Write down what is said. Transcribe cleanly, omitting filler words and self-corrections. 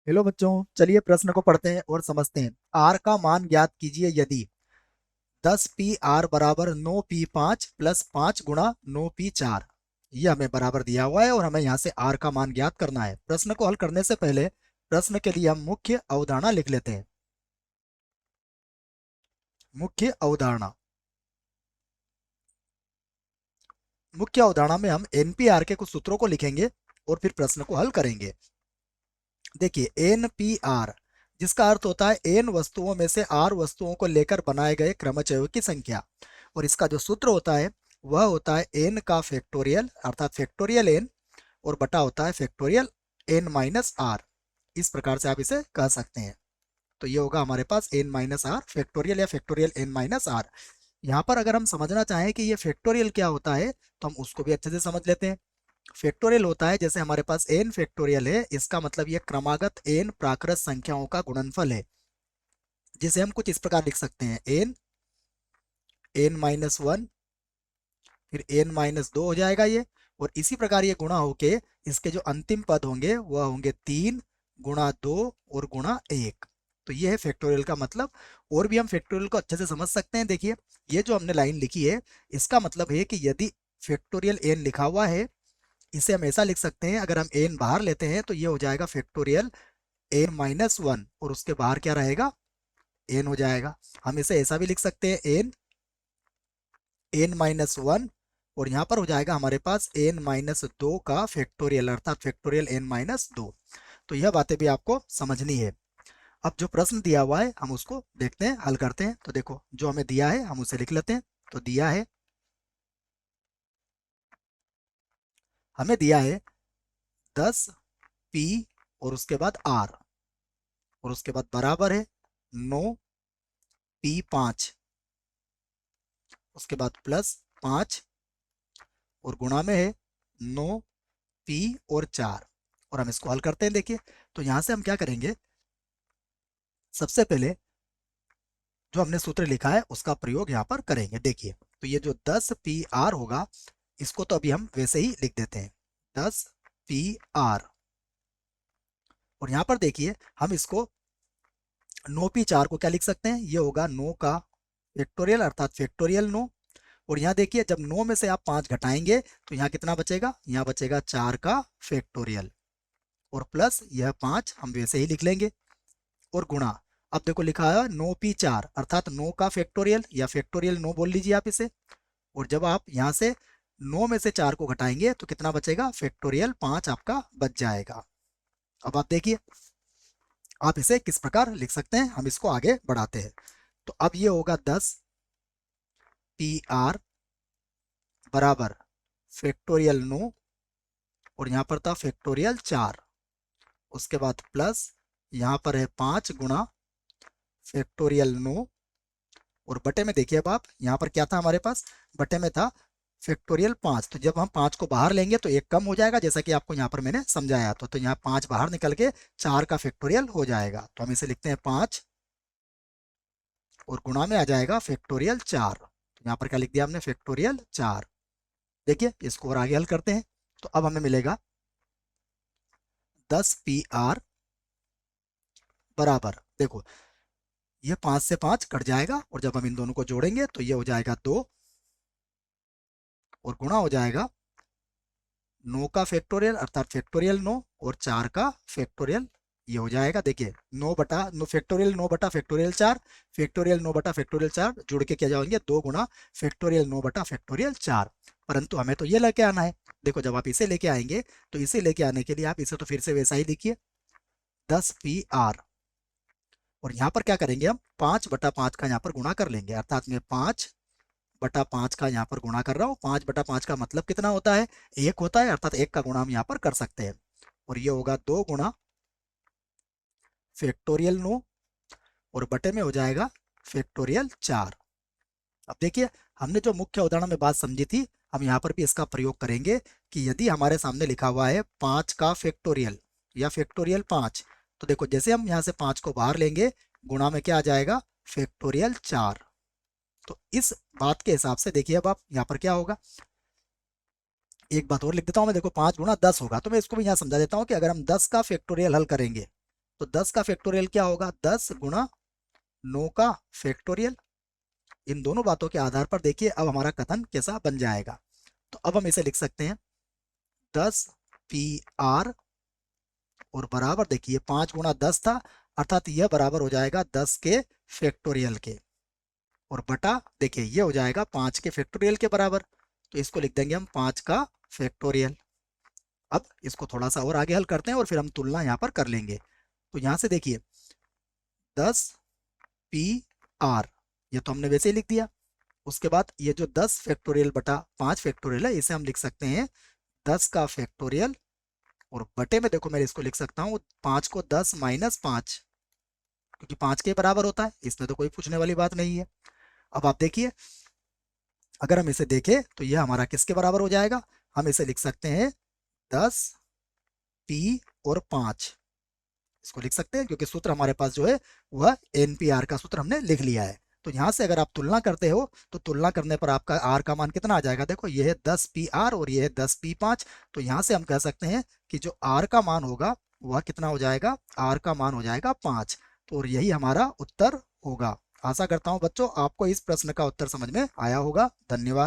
Hello बच्चों, चलिए प्रश्न को पढ़ते हैं और समझते हैं। आर का मान ज्ञात कीजिए यदि 10 पी आर बराबर 9 पी 5 प्लस 5 गुणा 9 पी 4। ये हमें बराबर दिया हुआ है और हमें यहाँ से आर का मान ज्ञात करना है। प्रश्न को हल करने से पहले प्रश्न के लिए हम मुख्य अवधारणा लिख लेते हैं। मुख्य अवधारणा। मुख्य अवधारणा में हम एनपीआर के कुछ सूत्रों को लिखेंगे और फिर प्रश्न को हल करेंगे। देखिए, एनपीआर जिसका अर्थ होता है एन वस्तुओं में से आर वस्तुओं को लेकर बनाए गए क्रमचयों की संख्या। और इसका जो सूत्र होता है वह होता है एन का फैक्टोरियल अर्थात फैक्टोरियल एन और बटा होता है फैक्टोरियल एन माइनस आर। इस प्रकार से आप इसे कह सकते हैं। तो ये होगा हमारे पास एन माइनस आर फैक्टोरियल या फैक्टोरियल एन माइनस आर। यहाँ पर अगर हम समझना चाहें कि ये फैक्टोरियल क्या होता है तो हम उसको भी अच्छे से समझ लेते हैं। फैक्टोरियल होता है, जैसे हमारे पास एन फैक्टोरियल है, इसका मतलब ये क्रमागत एन प्राकृत संख्याओं का गुणनफल है, जिसे हम कुछ इस प्रकार लिख सकते हैं एन एन माइनस वन फिर एन माइनस दो हो जाएगा ये। और इसी प्रकार ये गुणा होके इसके जो अंतिम पद होंगे वह होंगे 3 गुणा 2 और गुणा 1। तो ये है फैक्टोरियल का मतलब। और भी हम फैक्टोरियल को अच्छे से समझ सकते हैं। देखिए, ये जो हमने लाइन लिखी है इसका मतलब है कि यदि फैक्टोरियल एन लिखा हुआ है, इसे हम ऐसा लिख सकते हैं, अगर हम एन बाहर लेते हैं तो ये हो जाएगा फैक्टोरियल एन माइनस वन और उसके बाहर क्या रहेगा, एन हो जाएगा। हम इसे ऐसा भी लिख सकते हैं एन एन माइनस वन और यहाँ पर हो जाएगा हमारे पास एन माइनस दो का फैक्टोरियल अर्थात फैक्टोरियल एन माइनस दो। तो यह बातें भी आपको समझनी है। अब जो प्रश्न दिया हुआ है हम उसको देखते हैं, हल करते हैं। तो देखो, जो हमें दिया है हम उसे लिख लेते हैं। तो दिया है, हमें दिया है 10 पी और उसके बाद आर और उसके बाद बराबर है 9 पी 5, उसके बाद प्लस 5 और गुणा में है 9 पी और 4। और हम इसको हल करते हैं। देखिए, तो यहां से हम क्या करेंगे, सबसे पहले जो हमने सूत्र लिखा है उसका प्रयोग यहाँ पर करेंगे। देखिए, तो ये जो 10 पी आर होगा इसको तो अभी हम वैसे ही लिख देते हैं 10 पी आर। और यहाँ पर देखिए, हम इसको 9 पी 4 को क्या लिख सकते हैं, ये होगा 9 का फैक्टोरियल अर्थात फैक्टोरियल 9। और यहाँ देखिए, जब 9 में से आप 5 घटाएंगे तो यहाँ कितना बचेगा, यहाँ बचेगा 4 का फैक्टोरियल और प्लस यह 5 हम वैसे ही लिख लेंगे और गुणा। अब देखो लिखा है 9 पी 4 अर्थात 9 का फैक्टोरियल या फैक्टोरियल 9 बोल लीजिए आप इसे। और जब आप यहाँ से 9 में से 4 को घटाएंगे तो कितना बचेगा, फैक्टोरियल 5 आपका बच जाएगा। अब आप देखिए, आप इसे किस प्रकार लिख सकते हैं, हम इसको आगे बढ़ाते हैं। तो अब ये होगा 10 पी आर बराबर फैक्टोरियल 9 और यहाँ पर था फैक्टोरियल 4, उसके बाद प्लस यहाँ पर है 5 गुणा फैक्टोरियल 9 और बटे में देखिए, अब आप यहाँ पर क्या था हमारे पास, बटे में था फैक्टोरियल 5। तो जब हम 5 को बाहर लेंगे तो एक कम हो जाएगा, जैसा कि आपको यहाँ पर मैंने समझाया। तो यहाँ 5 बाहर निकल के 4 का फैक्टोरियल हो जाएगा। तो हम इसे लिखते हैं 5 और गुणा में आ जाएगा फैक्टोरियल 4। तो यहाँ पर क्या लिख दिया हमने, फैक्टोरियल 4। देखिए, इसको और आगे हल करते हैं। तो अब हमें मिलेगा 10 पी आर बराबर, देखो ये 5 से 5 कट जाएगा और जब हम इन दोनों को जोड़ेंगे तो ये हो जाएगा 2 और गुणा हो जाएगा 9 का फैक्टोरियल अर्थात फैक्टोरियल 9 और 4 का फैक्टोरियल। ये हो जाएगा, देखिए 9 बटा 9 फैक्टोरियल 9 बटा फैक्टोरियल 4, फैक्टोरियल 9 बटा फैक्टोरियल 4 जुड़ के क्या जाएंगे 2 गुणा फैक्टोरियल 9 बटा फैक्टोरियल 4। परंतु हमें तो ये लेके आना है। देखो, जब आप इसे लेके आएंगे तो इसे लेके आने के लिए आप इसे तो फिर से वैसा ही लिखिए 10 पी आर और यहाँ पर क्या करेंगे, हम 5/5 का यहाँ पर गुणा कर लेंगे अर्थात मैं 5/5 का यहाँ पर गुणा कर रहा हूँ। 5/5 का मतलब कितना होता है, 1 होता है, अर्थात 1 का गुणा हम यहाँ पर कर सकते हैं। और ये होगा 2 गुणा फैक्टोरियल 9 और बटे में हो जाएगा फैक्टोरियल 4। अब देखिए, हमने जो मुख्य उदाहरण में बात समझी थी हम यहाँ पर भी इसका प्रयोग करेंगे कि यदि हमारे सामने लिखा हुआ है 5 का फैक्टोरियल या फैक्टोरियल 5, तो देखो जैसे हम यहाँ से 5 को बाहर लेंगे गुणा में क्या आ जाएगा, फैक्टोरियल 4। तो इस बात के हिसाब से देखिए, अब आप यहाँ पर क्या होगा, एक बात और लिख देता हूँ मैं, देखो 5 गुणा 10 होगा। तो मैं इसको भी यहाँ समझा देता हूँ कि अगर हम 10 का फैक्टोरियल हल करेंगे तो 10 का फैक्टोरियल क्या होगा, 10 गुणा 9 का फैक्टोरियल। इन दोनों बातों के आधार पर देखिए अब हमारा कथन कैसा बन जाएगा। तो अब हम इसे लिख सकते हैं 10 PR और बराबर देखिए 5 गुणा 10 था, अर्थात यह बराबर हो जाएगा 10 के फैक्टोरियल के, और बटा देखिए ये हो जाएगा 5 के फैक्टोरियल के बराबर। तो इसको लिख देंगे हम 5 का फैक्टोरियल। अब इसको थोड़ा सा और आगे हल करते हैं और फिर हम तुलना यहाँ पर कर लेंगे। तो यहाँ से देखिए 10 PR ये तो हमने वैसे ही लिख दिया। उसके बाद ये जो 10 फैक्टोरियल बटा 5 फैक्टोरियल है, इसे हम लिख सकते हैं 10 का फैक्टोरियल, और बटे में देखो मैं इसको लिख सकता हूँ 5 को 10 माइनस 5, क्योंकि 5 के बराबर होता है, इसमें तो कोई पूछने वाली बात नहीं है। अब आप देखिए अगर हम इसे देखें तो यह हमारा किसके बराबर हो जाएगा, हम इसे लिख सकते हैं 10 P और 5, इसको लिख सकते हैं क्योंकि सूत्र हमारे पास जो है वह NPR का सूत्र हमने लिख लिया है। तो यहां से अगर आप तुलना करते हो तो तुलना करने पर आपका R का मान कितना आ जाएगा, देखो यह है 10PR और यह है 10P5। तो यहां से हम कह सकते हैं कि जो R का मान होगा वह कितना हो जाएगा, R का मान हो जाएगा 5। तो और यही हमारा उत्तर होगा। आशा करता हूं बच्चों आपको इस प्रश्न का उत्तर समझ में आया होगा। धन्यवाद।